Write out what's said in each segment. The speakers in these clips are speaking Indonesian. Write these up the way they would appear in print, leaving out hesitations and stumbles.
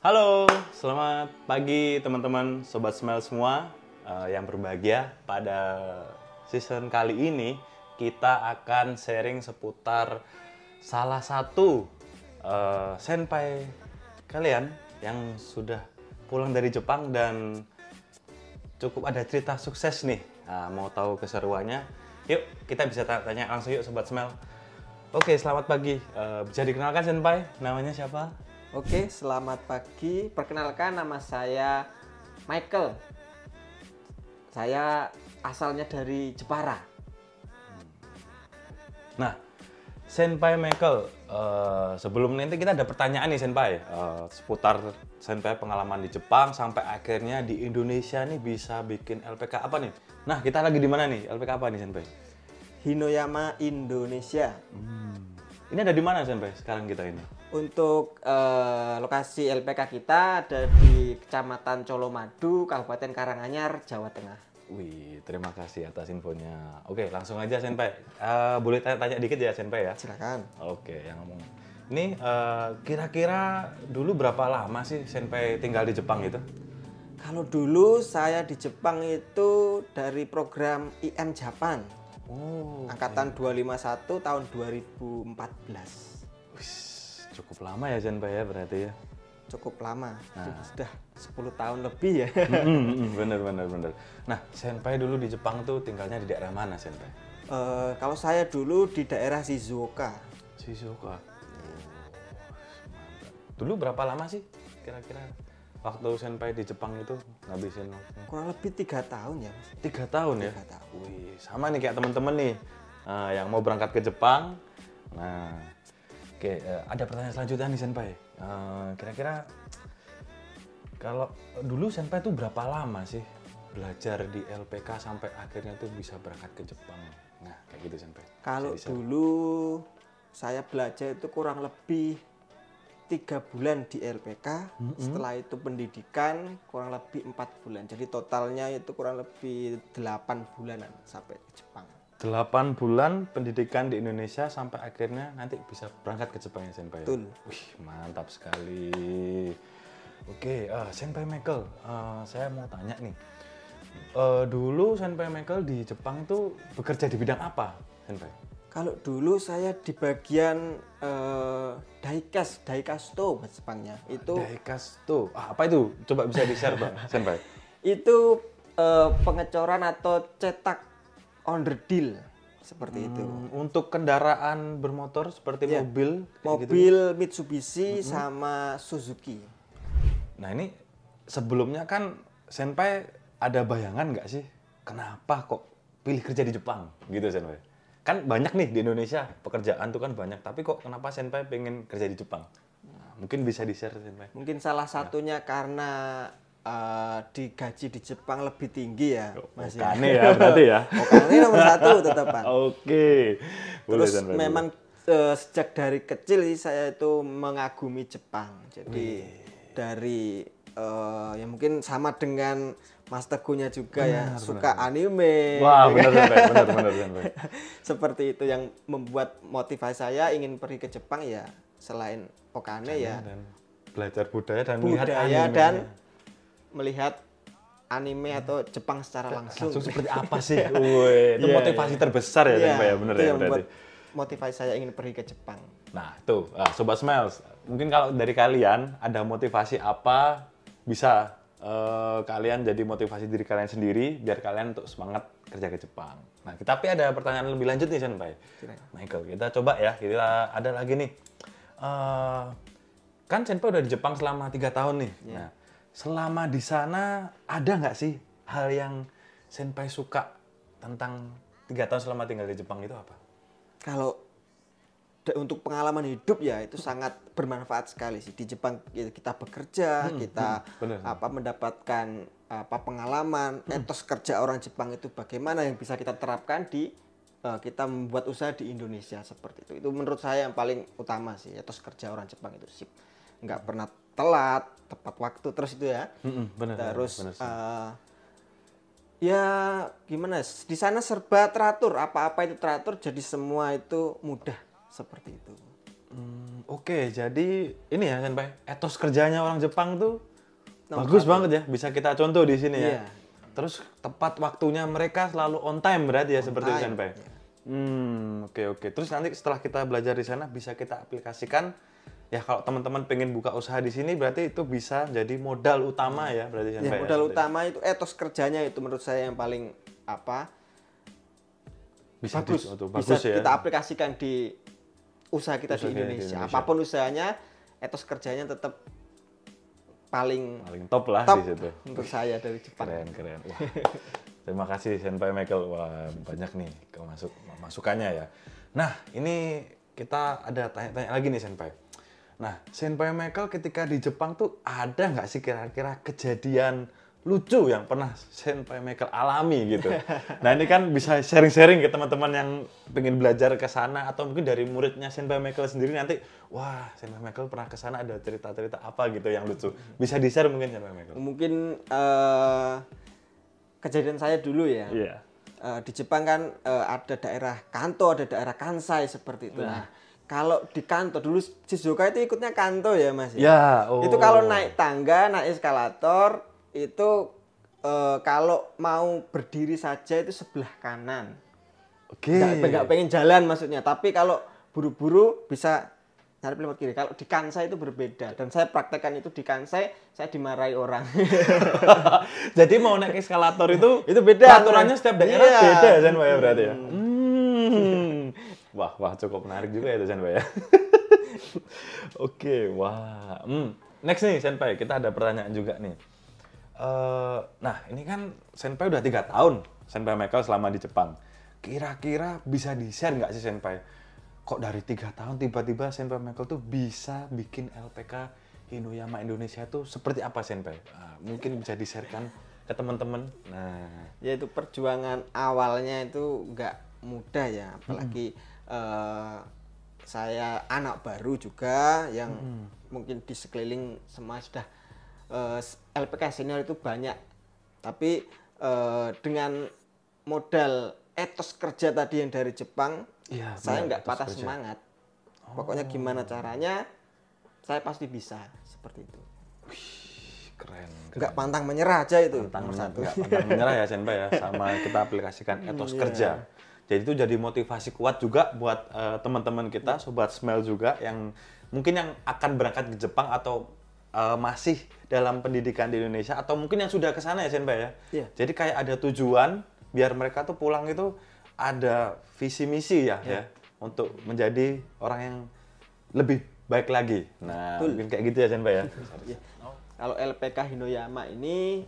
Halo, selamat pagi teman-teman Sobat Smile semua yang berbahagia. Pada season kali ini kita akan sharing seputar salah satu senpai kalian yang sudah pulang dari Jepang dan cukup ada cerita sukses nih. Mau tahu keseruannya? Yuk kita bisa tanya langsung yuk Sobat Smile. Oke, selamat pagi. Bisa dikenalkan senpai, namanya siapa? Oke, selamat pagi. Perkenalkan, nama saya Michael. Saya asalnya dari Jepara. Nah, Senpai Michael, sebelum nanti kita ada pertanyaan nih Senpai, seputar Senpai pengalaman di Jepang sampai akhirnya di Indonesia nih bisa bikin LPK apa nih? Nah, kita lagi di mana nih? LPK apa nih Senpai? Hinoyama, Indonesia. Ini ada di mana Senpai sekarang kita ini? Untuk lokasi LPK kita ada di Kecamatan Colomadu, Kabupaten Karanganyar, Jawa Tengah. Wih, terima kasih atas infonya. Oke, langsung aja Senpai. Boleh tanya-tanya dikit ya Senpai ya? Silakan. Oke, yang ngomong. Ini kira-kira dulu berapa lama sih Senpai tinggal di Jepang itu? Kalau dulu saya di Jepang itu dari program IM Japan. Oh, Angkatan 251 tahun 2014. cukup lama ya Senpai ya berarti ya? Cukup lama, sudah 10 tahun lebih ya. Bener. Nah, Senpai dulu di Jepang tuh tinggalnya di daerah mana Senpai? Kalau saya dulu di daerah Shizuoka. Shizuoka. Dulu berapa lama sih kira-kira waktu Senpai di Jepang itu ngabisin waktu? Kurang lebih 3 tahun ya, Mas. 3 tahun ya? 3 tahun. Wih, sama nih kayak temen-temen nih yang mau berangkat ke Jepang. Nah, oke, ada pertanyaan selanjutnya nih Senpai. Kira-kira kalau dulu Senpai tuh berapa lama sih belajar di LPK sampai akhirnya tuh bisa berangkat ke Jepang? Nah, kayak gitu Senpai. Kalau Bisa. dulu saya belajar itu kurang lebih 3 bulan di LPK. Setelah itu pendidikan kurang lebih 4 bulan. Jadi totalnya itu kurang lebih 8 bulanan sampai ke Jepang. 8 bulan pendidikan di Indonesia sampai akhirnya nanti bisa berangkat ke Jepang ya Senpai? Betul. Wih, mantap sekali. Oke, Senpai Michael, saya mau tanya nih. Dulu Senpai Michael di Jepang itu bekerja di bidang apa, Senpai? Kalau dulu saya di bagian daikasto bahasa Jepangnya. Itu Daikasto. Apa itu? Coba bisa di-share, Bang, Senpai. itu pengecoran atau cetak onderdil seperti itu. Untuk kendaraan bermotor seperti Iya. mobil, kayak gitu. Mobil Mitsubishi sama Suzuki. Nah ini sebelumnya kan Senpai ada bayangan nggak sih kenapa kok pilih kerja di Jepang gitu Senpai? Kan banyak nih di Indonesia pekerjaan tuh kan banyak, tapi kok kenapa Senpai pengen kerja di Jepang? Nah, mungkin bisa di-share Senpai. Mungkin salah satunya karena digaji di Jepang lebih tinggi ya, Mas. Okane ya berarti ya. Okane nomor 1 tetapan. Oke. Boleh, Terus Senpai, memang sejak dari kecil saya itu mengagumi Jepang. Jadi dari ya mungkin sama dengan Mas Teguhnya juga ya, suka anime. Wah, benar Senpai. Seperti itu yang membuat motivasi saya ingin pergi ke Jepang ya, selain Okane ya, Dan belajar budaya dan melihat budaya anime. dan melihat anime atau Jepang secara langsung. Langsung seperti apa sih? Wih, itu Iya, motivasi terbesar ya Senpai ya, bener itu ya yang berarti. membuat motivasi saya ingin pergi ke Jepang. Nah, tuh, Sobat Smiles, mungkin kalau dari kalian ada motivasi apa, bisa kalian jadi motivasi diri kalian sendiri, biar kalian untuk semangat kerja ke Jepang. Nah, tapi ada pertanyaan lebih lanjut nih, Senpai. Michael, kita coba ya, kita ada lagi nih. Kan Senpai udah di Jepang selama 3 tahun nih. Nah, selama di sana, ada nggak sih hal yang Senpai suka tentang 3 tahun selama tinggal di Jepang itu apa? Kalau untuk pengalaman hidup ya itu sangat bermanfaat sekali sih. Di Jepang kita bekerja, kita bener. mendapatkan pengalaman, etos kerja orang Jepang itu bagaimana yang bisa kita terapkan di kita membuat usaha di Indonesia seperti itu. Itu menurut saya yang paling utama sih, etos kerja orang Jepang itu sip. Nggak pernah telat, tepat waktu terus itu ya. Terus ya gimana? Di sana serba teratur, apa-apa itu teratur, jadi semua itu mudah seperti itu. Oke, jadi ini ya Senpai, etos kerjanya orang Jepang tuh Nomor bagus satu. banget ya, bisa kita contoh di sini ya. Iya. Terus tepat waktunya mereka selalu on time berarti ya seperti itu time, Senpai. iya. Oke. Terus nanti setelah kita belajar di sana bisa kita aplikasikan ya kalau teman-teman pengen buka usaha di sini berarti itu bisa jadi modal utama ya berarti Ya, Senpai. modal Seperti itu. utama itu etos kerjanya itu menurut saya yang paling Bisa bagus. bagus Bisa ya. kita aplikasikan di usaha kita Usaha di kita di Indonesia. Indonesia. Apapun usahanya, etos kerjanya tetap paling Paling top lah top di situ. untuk saya dari Jepang. Keren. Wah, terima kasih Senpai Michael. Wah, banyak nih masukannya ya. Nah, ini kita ada tanya-tanya lagi nih Senpai. Nah, Senpai Michael ketika di Jepang tuh ada nggak sih kira-kira kejadian lucu yang pernah Senpai Michael alami gitu? Nah, ini kan bisa sharing-sharing ke teman-teman yang pengen belajar ke sana atau mungkin dari muridnya Senpai Michael sendiri nanti, wah, Senpai Michael pernah ke sana ada cerita-cerita apa gitu yang lucu. Bisa di-share mungkin Senpai Michael. Mungkin kejadian saya dulu ya. Iya. Di Jepang kan ada daerah Kanto, ada daerah Kansai seperti itu. Nah, kalau di Kanto dulu Shizuoka itu ikutnya Kanto ya Mas. Ya, oh. Itu kalau naik tangga, naik eskalator itu kalau mau berdiri saja itu sebelah kanan. Oke. Nggak pengen jalan maksudnya. Tapi kalau buru-buru bisa nyari lewat kiri. Kalau di Kansai itu berbeda. Dan saya praktekkan itu di Kansai, saya dimarahi orang. Jadi mau naik eskalator itu beda. Peraturannya setiap daerah Iya. beda ya Senpai ya berarti ya. Wah cukup menarik juga ya itu Senpai ya. Oke, wah. Next nih Senpai, kita ada pertanyaan juga nih. Nah ini kan Senpai udah 3 tahun Senpai Michael selama di Jepang. Kira-kira bisa di-share nggak sih Senpai? Kok dari 3 tahun tiba-tiba Senpai Michael tuh bisa bikin LPK Hinoyama Indonesia tuh seperti apa Senpai? Mungkin bisa di-sharekan ke teman-teman. Nah, Yaitu perjuangan awalnya itu nggak mudah ya. Apalagi saya anak baru juga yang mungkin di sekeliling semua sudah LPK senior itu banyak. Tapi dengan modal etos kerja tadi yang dari Jepang, iya, saya benar, nggak patah etos kerja. semangat. Pokoknya gimana caranya, saya pasti bisa seperti itu. keren. Nggak pantang menyerah aja itu. Pantang nomor satu. menyerah ya Senpai ya, sama kita aplikasikan etos kerja. Jadi itu jadi motivasi kuat juga buat teman-teman kita, sobat Smell juga yang mungkin yang akan berangkat ke Jepang atau masih dalam pendidikan di Indonesia atau mungkin yang sudah ke sana ya Senpai ya. Iya. Jadi kayak ada tujuan biar mereka tuh pulang itu ada visi misi ya untuk menjadi orang yang lebih baik lagi. Nah, mungkin kayak gitu ya Senpai ya. Ya. Kalau LPK Hinoyama ini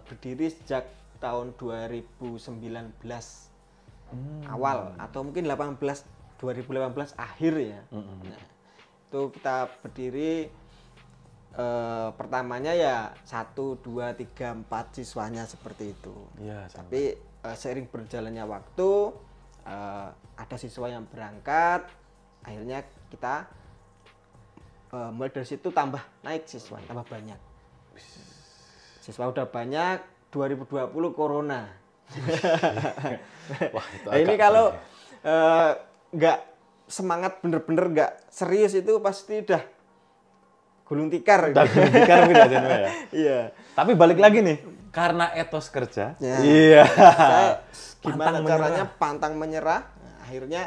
berdiri sejak tahun 2019 awal atau mungkin 2018 akhir ya. Nah, itu kita berdiri pertamanya ya 1, 2, 3, 4 siswanya seperti itu. Iya, Tapi seiring berjalannya waktu ada siswa yang berangkat, akhirnya kita mulai dari situ tambah naik siswa, tambah banyak. Siswa udah banyak, 2020 corona. Wah, itu Nah, ini kalau nggak semangat bener-bener nggak serius itu pasti udah gulung tikar. udah tikar mungkin ya Senpai ya. Iya. Tapi balik lagi nih, karena etos kerja. Ya. Iya. Saya gimana Pantang caranya menyerah. pantang menyerah. Nah, akhirnya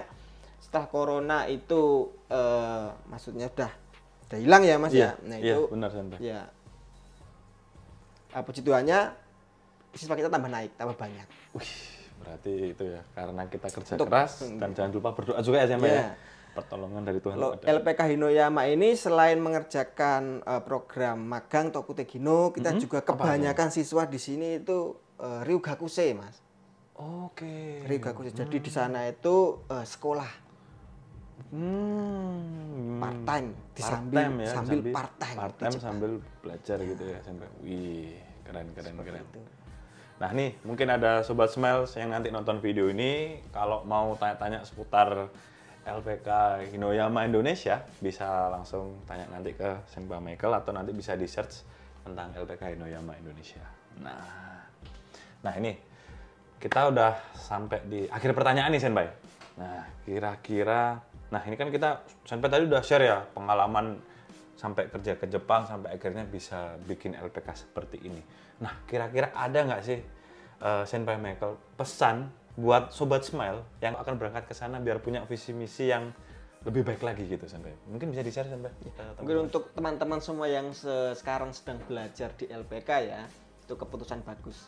setelah corona itu maksudnya udah hilang ya Mas Iya, ya. Nah, iya, itu benar Senpai. ya puji Tuhannya siswa kita tambah naik, tambah banyak. Wih, berarti itu ya, karena kita kerja Untuk- keras dan jangan lupa berdoa juga ya Senpai Iya. ya. Pertolongan dari Tuhan Kalau ada. LPK Hinoyama ini selain mengerjakan program magang Tokutegino, kita juga kebanyakan siswa di sini itu Ryugakusei, Mas. Oke. Ryugakusei. Jadi di sana itu sekolah part time Part-time ya, sambil part time. Part-time sambil belajar gitu ya Senpai. Wih, keren. Nah nih, mungkin ada Sobat Smiles yang nanti nonton video ini, kalau mau tanya-tanya seputar LPK Hinoyama Indonesia, bisa langsung tanya nanti ke Senpai Michael atau nanti bisa di-search tentang LPK Hinoyama Indonesia. Nah ini, kita udah sampai di akhir pertanyaan nih Senpai. Nah, kira-kira Nah ini kan kita sampai tadi udah share ya pengalaman sampai kerja ke Jepang sampai akhirnya bisa bikin LPK seperti ini. Nah kira-kira ada nggak sih Senpai Michael pesan buat Sobat Smile yang akan berangkat ke sana biar punya visi misi yang lebih baik lagi gitu Senpai? Mungkin bisa di-share Senpai? Mungkin untuk teman-teman semua yang sekarang sedang belajar di LPK ya, itu keputusan bagus.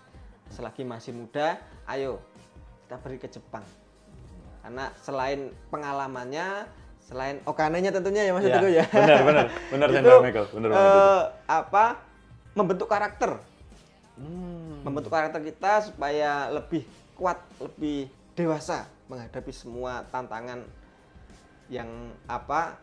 Selagi masih muda, ayo kita pergi ke Jepang. Karena selain pengalamannya, selain okanenya tentunya ya Mas Teguh ya. Benar itu, Senpai Michael, benar banget itu. Membentuk karakter. Membentuk karakter kita supaya lebih kuat, lebih dewasa menghadapi semua tantangan yang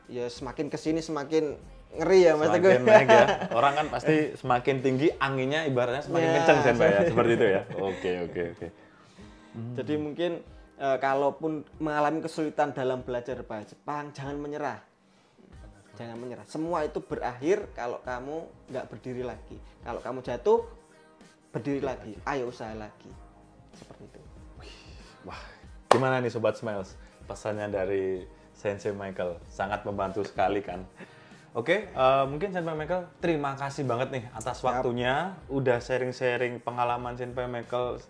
ya semakin kesini semakin ngeri ya Mas Teguh. Semakin naik ya. Orang kan pasti semakin tinggi anginnya ibaratnya semakin kencang Senpai ya, seperti itu ya. Oke. Jadi mungkin kalaupun mengalami kesulitan dalam belajar bahasa Jepang, jangan menyerah. Jangan menyerah. Semua itu berakhir kalau kamu nggak berdiri lagi. Kalau kamu jatuh, berdiri lagi. Ayo usaha lagi. Seperti itu. Wah, gimana nih Sobat Smiles? Pesannya dari Sensei Michael. Sangat membantu sekali kan. Oke, mungkin Senpai Michael terima kasih banget nih atas waktunya. Udah sharing-sharing pengalaman Senpai Michael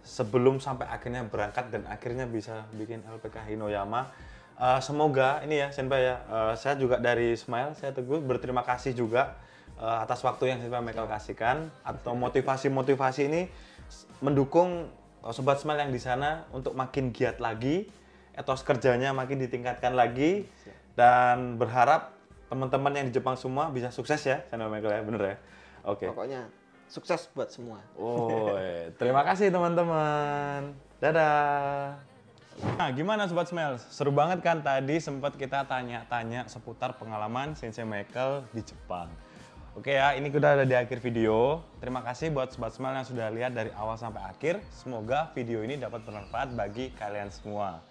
sebelum sampai akhirnya berangkat dan akhirnya bisa bikin LPK Hinoyama. Semoga ini ya Senpai ya, saya juga dari Smile, saya Teguh berterima kasih juga atas waktu yang Senpai Michael kasihkan atau motivasi-motivasi ini mendukung Sobat Smile yang di sana untuk makin giat lagi, etos kerjanya makin ditingkatkan lagi dan berharap teman-teman yang di Jepang semua bisa sukses ya Senpai Michael ya, bener ya? Oke. Pokoknya sukses buat semua. Terima kasih teman-teman. Dadah. Nah, gimana Sobat Smile? Seru banget kan tadi sempat kita tanya-tanya seputar pengalaman Sensei Michael di Jepang. Oke ya, ini udah ada di akhir video. Terima kasih buat Sobat Smile yang sudah lihat dari awal sampai akhir. Semoga video ini dapat bermanfaat bagi kalian semua.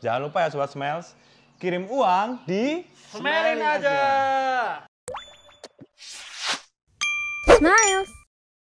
Jangan lupa ya Sobat Smiles, kirim uang di Smelin aja. Smiles.